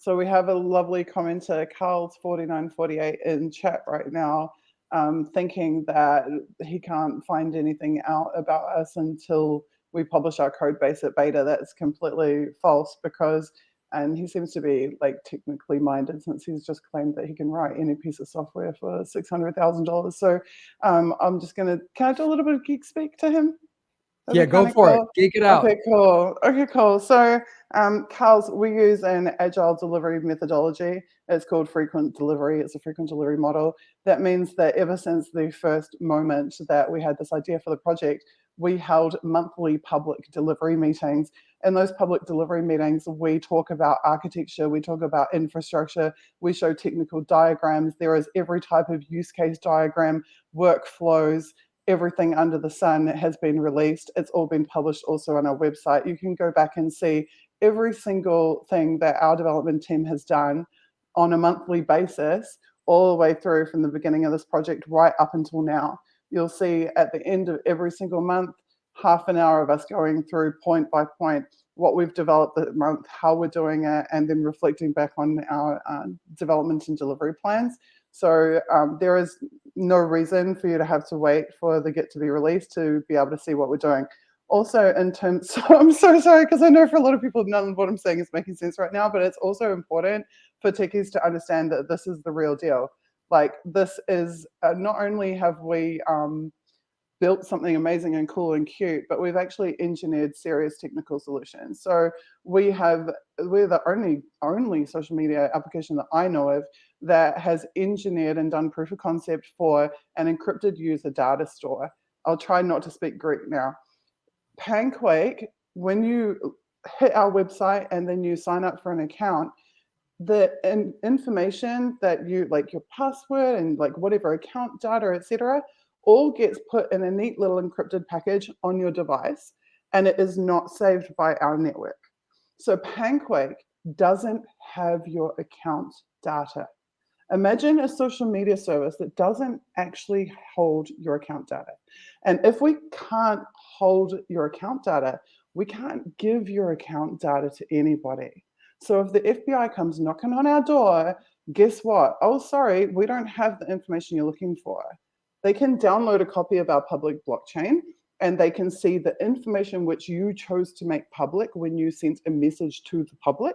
So we have a lovely commenter, Carl's4948, in chat right now, thinking that he can't find anything out about us until we publish our code base at beta. That's completely false because, and he seems to be like technically minded since he's just claimed that he can write any piece of software for $600,000. So I'm just gonna, can I do a little bit of geek speak to him? Yeah, go for it. Geek it out. Okay, cool. Okay, cool. So, Carls, we use an agile delivery methodology. It's called frequent delivery. It's a frequent delivery model. That means that ever since the first moment that we had this idea for the project, we held monthly public delivery meetings. In those public delivery meetings, we talk about architecture, we talk about infrastructure, we show technical diagrams. There is every type of use case diagram, workflows, everything under the sun has been released. It's all been published also on our website. You can go back and see every single thing that our development team has done on a monthly basis, all the way through from the beginning of this project right up until now. You'll see at the end of every single month, half an hour of us going through point by point what we've developed that month, how we're doing it, and then reflecting back on our development and delivery plans. So there is no reason for you to have to wait for the Git to be released to be able to see what we're doing. Also, in terms, so I'm so sorry because I know for a lot of people none of what I'm saying is making sense right now, but it's also important for techies to understand that this is the real deal. Like this is not only have we built something amazing and cool and cute, but we've actually engineered serious technical solutions. So we're the only social media application that I know of that has engineered and done proof of concept for an encrypted user data store. I'll try not to speak Greek now. Panquake, when you hit our website and then you sign up for an account, the information that you, like your password and like whatever account data, etc., all gets put in a neat little encrypted package on your device, and it is not saved by our network. So Panquake doesn't have your account data. Imagine a social media service that doesn't actually hold your account data. And if we can't hold your account data, we can't give your account data to anybody. So if the FBI comes knocking on our door, guess what? Oh, sorry, we don't have the information you're looking for. They can download a copy of our public blockchain and they can see the information which you chose to make public when you sent a message to the public.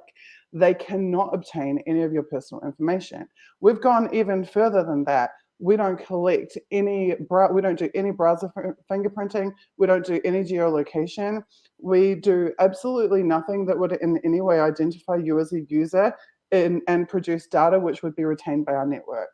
They cannot obtain any of your personal information. We've gone even further than that. We don't collect any, we don't do any browser fingerprinting. We don't do any geolocation. We do absolutely nothing that would in any way identify you as a user and produce data which would be retained by our network.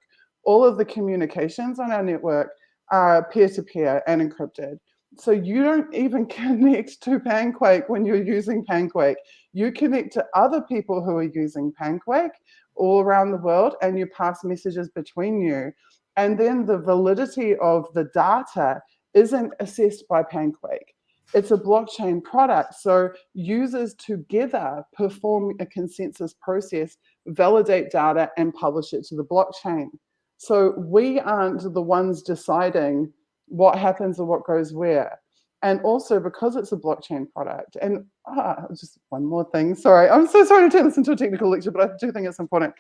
All of the communications on our network are peer-to-peer and encrypted. So you don't even connect to Panquake when you're using Panquake. You connect to other people who are using Panquake all around the world and you pass messages between you. And then the validity of the data isn't assessed by Panquake. It's a blockchain product. So users together perform a consensus process, validate data, and publish it to the blockchain. So we aren't the ones deciding what happens or what goes where. And also because it's a blockchain product, and just one more thing, sorry, I'm so sorry to turn this into a technical lecture, but I do think it's important.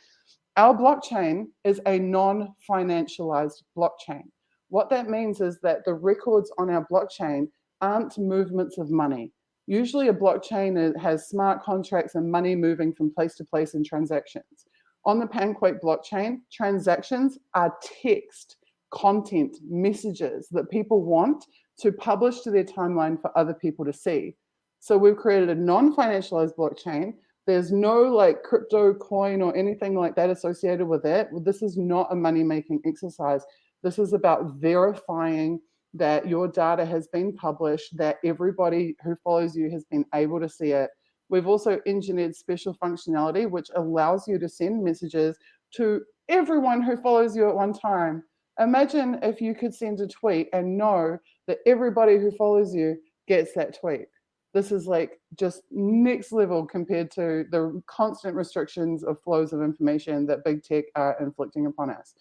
Our blockchain is a non-financialized blockchain. What that means is that the records on our blockchain aren't movements of money. Usually a blockchain has smart contracts and money moving from place to place in transactions. On the Panquake blockchain, transactions are text, content, messages that people want to publish to their timeline for other people to see. So we've created a non-financialized blockchain. There's no like crypto coin or anything like that associated with it. This is not a money-making exercise. This is about verifying that your data has been published, that everybody who follows you has been able to see it. We've also engineered special functionality which allows you to send messages to everyone who follows you at one time. Imagine if you could send a tweet and know that everybody who follows you gets that tweet. This is like just next level compared to the constant restrictions of flows of information that big tech are inflicting upon us.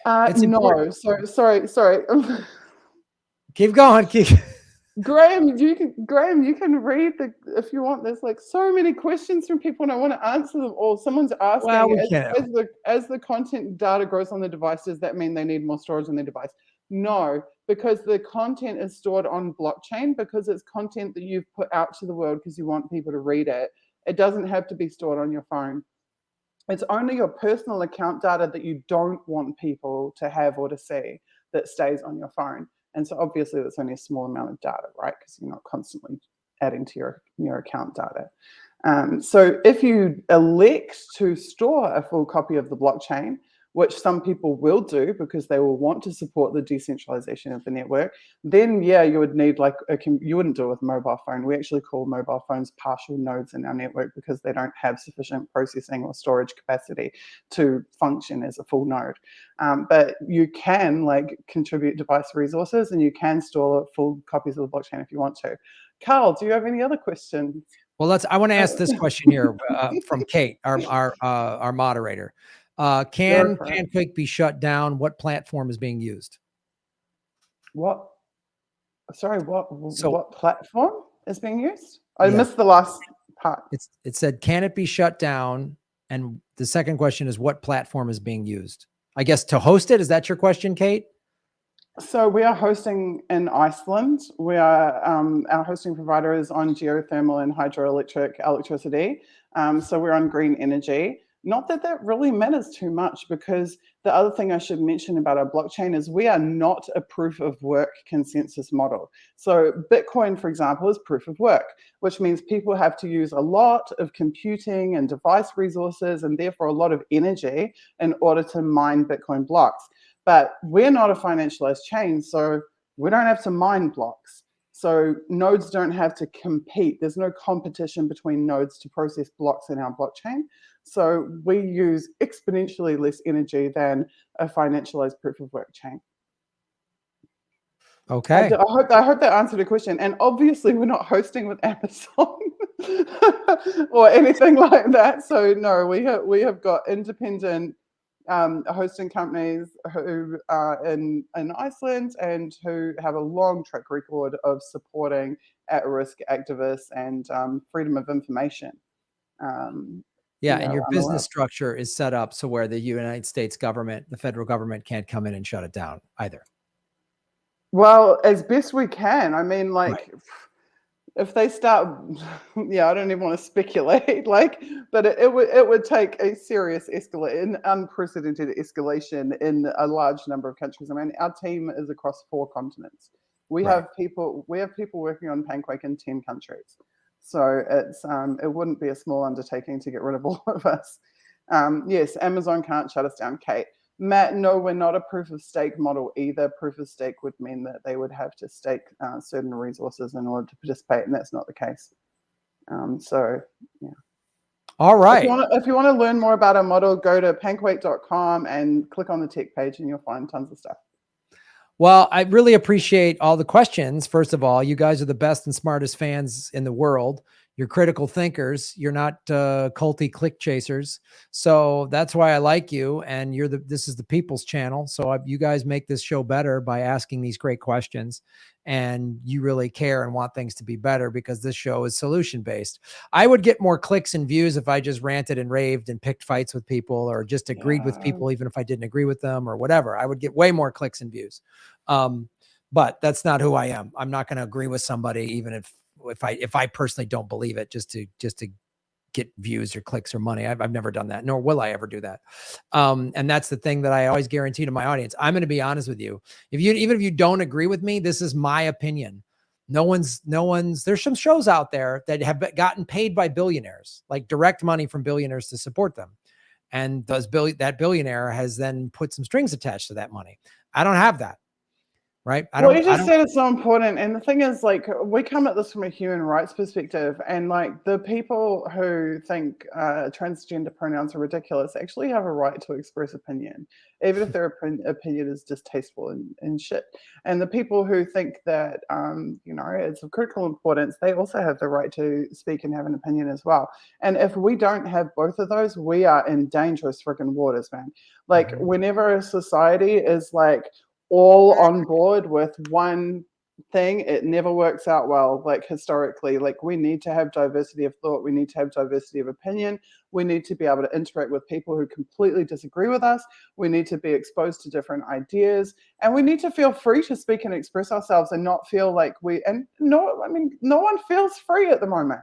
No, sorry. Keep going. Graham, you can read if you want. There's like so many questions from people, and I want to answer them all. Someone's asking, Well, we can. as the content data grows on the device, does that mean they need more storage on their device? No, because the content is stored on blockchain because it's content that you've put out to the world because you want people to read it. It doesn't have to be stored on your phone. It's only your personal account data that you don't want people to have or to see that stays on your phone. And so obviously that's only a small amount of data, right? Because you're not constantly adding to your account data. So if you elect to store a full copy of the blockchain, which some people will do because they will want to support the decentralization of the network, then yeah, you would need you wouldn't do it with a mobile phone. We actually call mobile phones partial nodes in our network because they don't have sufficient processing or storage capacity to function as a full node. But you can contribute device resources and you can store full copies of the blockchain if you want to. Carl, do you have any other questions? Well, I want to ask this question here from Kate, our moderator. Can Panquake be shut down? What platform is being used? What? Sorry, what platform is being used? I Yeah. missed the last part. It said, can it be shut down? And the second question is, what platform is being used? I guess to host it. Is that your question, Kate? So we are hosting in Iceland. We are our hosting provider is on geothermal and hydroelectric electricity. So we're on green energy. Not that that really matters too much, because the other thing I should mention about our blockchain is we are not a proof of work consensus model. So Bitcoin, for example, is proof of work, which means people have to use a lot of computing and device resources and therefore a lot of energy in order to mine Bitcoin blocks. But we're not a financialized chain, so we don't have to mine blocks. So nodes don't have to compete. There's no competition between nodes to process blocks in our blockchain. So we use exponentially less energy than a financialized proof of work chain. Okay. I hope that answered the question. And obviously we're not hosting with Amazon or anything like that. So no, we have got independent hosting companies who are in Iceland and who have a long track record of supporting at-risk activists and freedom of information. Yeah, and your business structure is set up so where the United States government, the federal government, can't come in and shut it down either. Well, as best we can. I mean, right. If they start, yeah, I don't even want to speculate, but it would take a serious an unprecedented escalation in a large number of countries. I mean, our team is across 4 continents. We have people working on Panquake in 10 countries. So it wouldn't be a small undertaking to get rid of all of us. Yes, Amazon can't shut us down, Kate. Matt, no, we're not a proof of stake model either. Proof of stake would mean that they would have to stake certain resources in order to participate, and that's not the case. So, yeah. All right. If you want to learn more about our model, go to panquake.com and click on the tech page, and you'll find tons of stuff. Well, I really appreciate all the questions. First of all, you guys are the best and smartest fans in the world. You're critical thinkers. You're not culty click chasers. So that's why I like you. And this is the people's channel. So you guys make this show better by asking these great questions. And you really care and want things to be better because this show is solution based. I would get more clicks and views if I just ranted and raved and picked fights with people or just agreed with people, even if I didn't agree with them or whatever. I would get way more clicks and views. But that's not who I am. I'm not going to agree with somebody, even if I personally don't believe it, just to get views or clicks or money. I've never done that, nor will I ever do that. And that's the thing that I always guarantee to my audience. I'm going to be honest with you. Even if you don't agree with me, this is my opinion. There's some shows out there that have gotten paid by billionaires, like direct money from billionaires to support them. And that billionaire has then put some strings attached to that money. I don't have that. Right. What you just said is so important. And the thing is, we come at this from a human rights perspective, and the people who think transgender pronouns are ridiculous actually have a right to express opinion, even if their opinion is distasteful and shit. And the people who think that, it's of critical importance, they also have the right to speak and have an opinion as well. And if we don't have both of those, we are in dangerous freaking waters, man. Whenever a society is all on board with one thing, it never works out well, like historically. Like, we need to have diversity of thought, we need to have diversity of opinion, we need to be able to interact with people who completely disagree with us, we need to be exposed to different ideas, and we need to feel free to speak and express ourselves and not feel like no one feels free at the moment.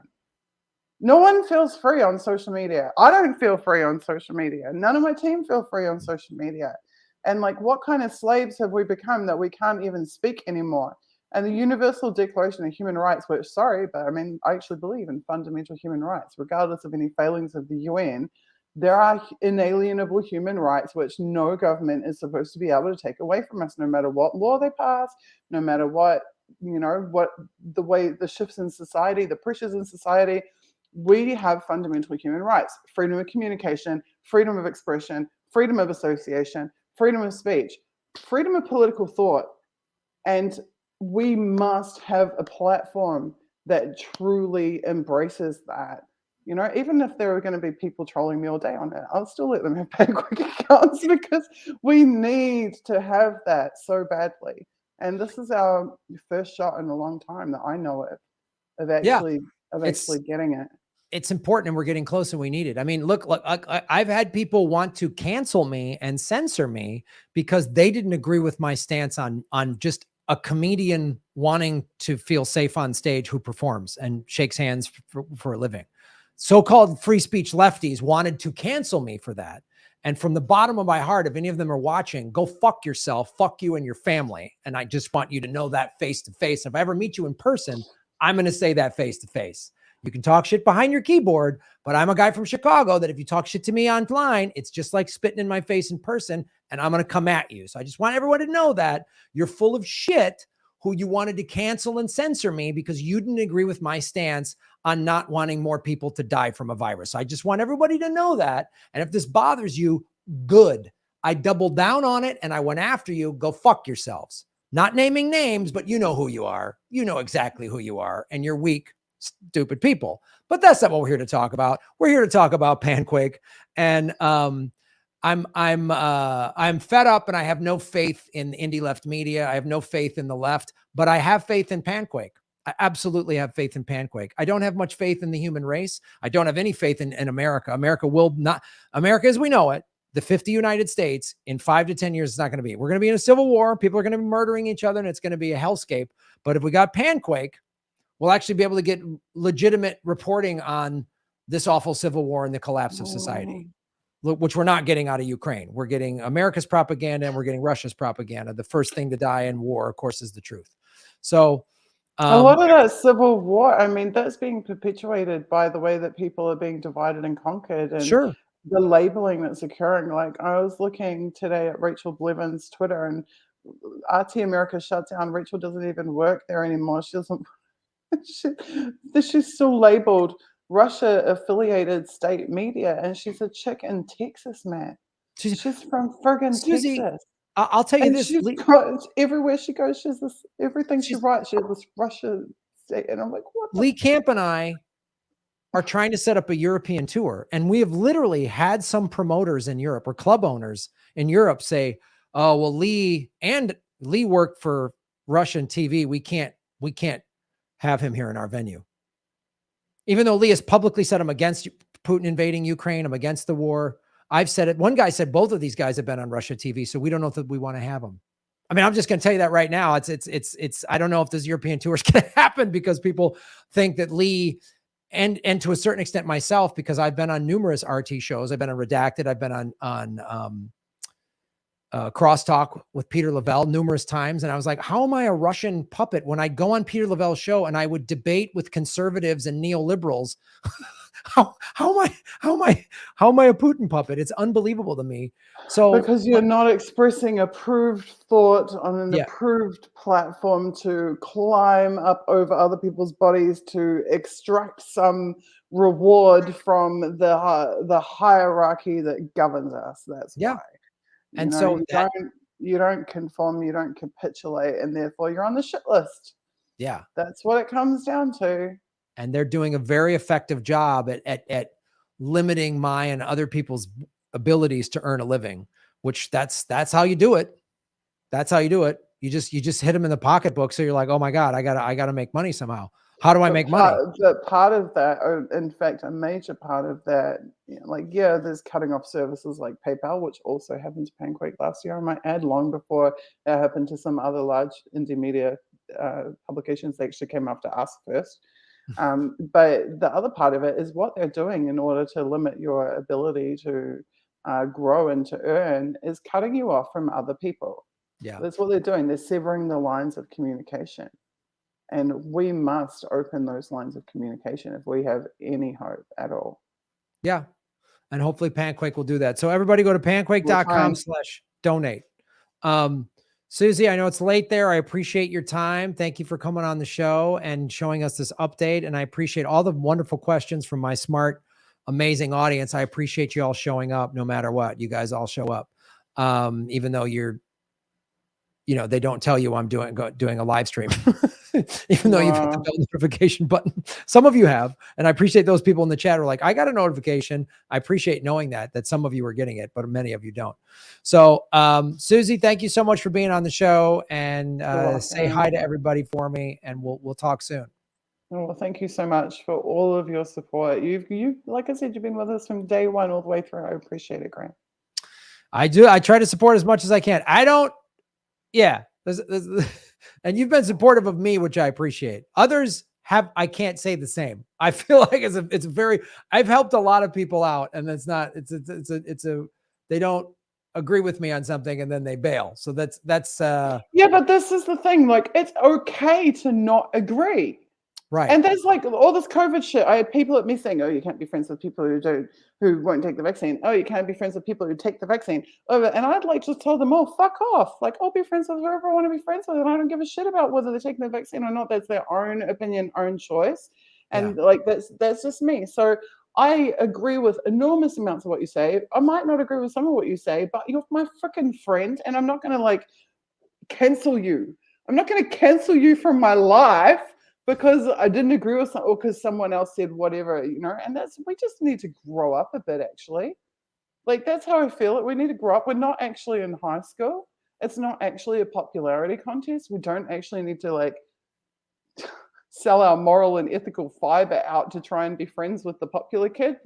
No one feels free on social media. I don't feel free on social media. None of my team feel free on social media. And like, what kind of slaves have we become that we can't even speak anymore? And the Universal Declaration of Human Rights, which, sorry, but I mean, I actually believe in fundamental human rights, regardless of any failings of the UN. There are inalienable human rights which no government is supposed to be able to take away from us, no matter what law they pass, no matter what, what the way the shifts in society, the pressures in society. We have fundamental human rights: freedom of communication, freedom of expression, freedom of association, freedom of speech, freedom of political thought. And we must have a platform that truly embraces that. Even if there are going to be people trolling me all day on it, I'll still let them have Panquake accounts, because we need to have that so badly. And this is our first shot in a long time that I know of Yeah, actually getting it. it's important, and we're getting close, and we need it. I mean, look, I've had people want to cancel me and censor me because they didn't agree with my stance on just a comedian wanting to feel safe on stage who performs and shakes hands for a living. So-called free speech lefties wanted to cancel me for that. And from the bottom of my heart, if any of them are watching, go fuck yourself, fuck you and your family. And I just want you to know that face to face. If I ever meet you in person, I'm going to say that face to face. You can talk shit behind your keyboard, but I'm a guy from Chicago that if you talk shit to me online, it's just like spitting in my face in person, and I'm going to come at you. So I just want everyone to know that you're full of shit who you wanted to cancel and censor me because you didn't agree with my stance on not wanting more people to die from a virus. I just want everybody to know that. And if this bothers you, good. I doubled down on it and I went after you. Go fuck yourselves. Not naming names, but you know who you are. You know exactly who you are, and you're weak, stupid people. But that's not what we're here to talk about. We're here to talk about Panquake. And I'm fed up, and I have no faith in indie left media. I have no faith in the left, but I have faith in Panquake. I absolutely have faith in Panquake. I don't have much faith in the human race. I don't have any faith in America. America as we know it, the 50 United States, in 5 to 10 years, it's not going to be. We're going to be in a civil war. People are going to be murdering each other, and it's going to be a hellscape. But if we got Panquake, we'll actually be able to get legitimate reporting on this awful civil war and the collapse of society, which we're not getting out of Ukraine. We're getting America's propaganda, and we're getting Russia's propaganda. The first thing to die in war, of course, is the truth. So a lot of that civil war, I mean, that's being perpetuated by the way that people are being divided and conquered, and sure. the labeling that's occurring. Like, I was looking today at Rachel Blevins' Twitter, and RT America shut down. Rachel doesn't even work there anymore. She doesn't. She's still labeled Russia affiliated state media, and she's a chick in Texas, man. She's from friggin' Suzie, Texas. I'll tell you And this. she's got everywhere she goes. She has this, everything she writes. She has this Russia state, and I'm like, what? Lee Camp and I are trying to set up a European tour, and we have literally had some promoters in Europe or club owners in Europe say, "Oh, well, Lee worked for Russian TV. We can't have him here in our venue." Even though Lee has publicly said, I'm against Putin invading Ukraine, I'm against the war. I've said it. One guy said both of these guys have been on Russia TV, so we don't know if we want to have them. I mean, I'm just going to tell you that right now. It's. I don't know if this European tour is going to happen because people think that Lee and to a certain extent myself, because I've been on numerous RT shows. I've been on Redacted. I've been on Crosstalk with Peter Lavelle numerous times. And I was like, how am I a Russian puppet when I go on Peter Lavelle's show and I would debate with conservatives and neoliberals? how am I a Putin puppet? It's unbelievable to me. So because you're not expressing approved thought on an approved platform to climb up over other people's bodies to extract some reward from the hierarchy that governs us. That's why. And so you don't conform, you don't capitulate, and therefore you're on the shit list. Yeah. That's what it comes down to. And they're doing a very effective job at limiting my and other people's abilities to earn a living, which that's how you do it. That's how you do it. You just hit them in the pocketbook. So you're like, oh my God, I gotta make money somehow. How do I make money? But part of that, or in fact, a major part of that, there's cutting off services like PayPal, which also happened to Panquake last year, I might add, long before it happened to some other large indie media publications. They actually came after us first. But the other part of it is what they're doing in order to limit your ability to grow and to earn is cutting you off from other people. Yeah. That's what they're doing. They're severing the lines of communication. And we must open those lines of communication if we have any hope at all. Yeah. And hopefully Panquake will do that. So everybody go to panquake.com/donate. Suzie, I know it's late there. I appreciate your time. Thank you for coming on the show and showing us this update. And I appreciate all the wonderful questions from my smart, amazing audience. I appreciate you all showing up no matter what. You guys all show up. Even though they don't tell you I'm doing a live stream, even though you've hit the bell notification button. Some of you have, and I appreciate those people in the chat are like, I got a notification. I appreciate knowing that some of you are getting it, but many of you don't. So, Suzie, thank you so much for being on the show, and say hi to everybody for me, and we'll talk soon. Well, thank you so much for all of your support. You, like I said, you've been with us from day one all the way through. I appreciate it, Grant. I do. I try to support as much as I can. I don't. Yeah. And you've been supportive of me, which I appreciate. Others I can't say the same. I feel like I've helped a lot of people out, and they don't agree with me on something and then they bail. So that's yeah, but this is the thing. Like, it's okay to not agree. Right. And there's like all this COVID shit. I had people at me saying, oh, you can't be friends with people who won't take the vaccine. Oh, you can't be friends with people who take the vaccine. And I'd like to tell them, oh, fuck off. Like, I'll be friends with whoever I want to be friends with. And I don't give a shit about whether they're taking the vaccine or not. That's their own opinion, own choice. And that's just me. So I agree with enormous amounts of what you say. I might not agree with some of what you say, but you're my freaking friend. And I'm not going to cancel you. I'm not going to cancel you from my life because I didn't agree with something or because someone else said whatever, and we just need to grow up a bit, actually. Like, that's how I feel it. We need to grow up. We're not actually in high school. It's not actually a popularity contest. We don't actually need to sell our moral and ethical fiber out to try and be friends with the popular kid.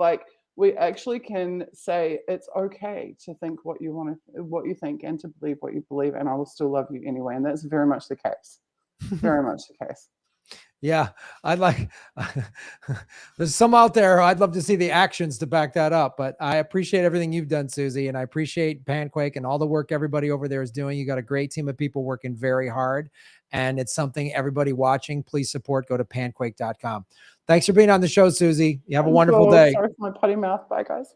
We actually can say it's okay to think what you think and to believe what you believe, and I will still love you anyway. And that's very much the case. Very much the case. Yeah, there's some out there. I'd love to see the actions to back that up, but I appreciate everything you've done, Suzie, and I appreciate Panquake and all the work everybody over there is doing. You got a great team of people working very hard, and it's something everybody watching, please support. Go to panquake.com. Thanks for being on the show, Suzie. You have a wonderful day. Sorry for my putty mouth. Bye, guys.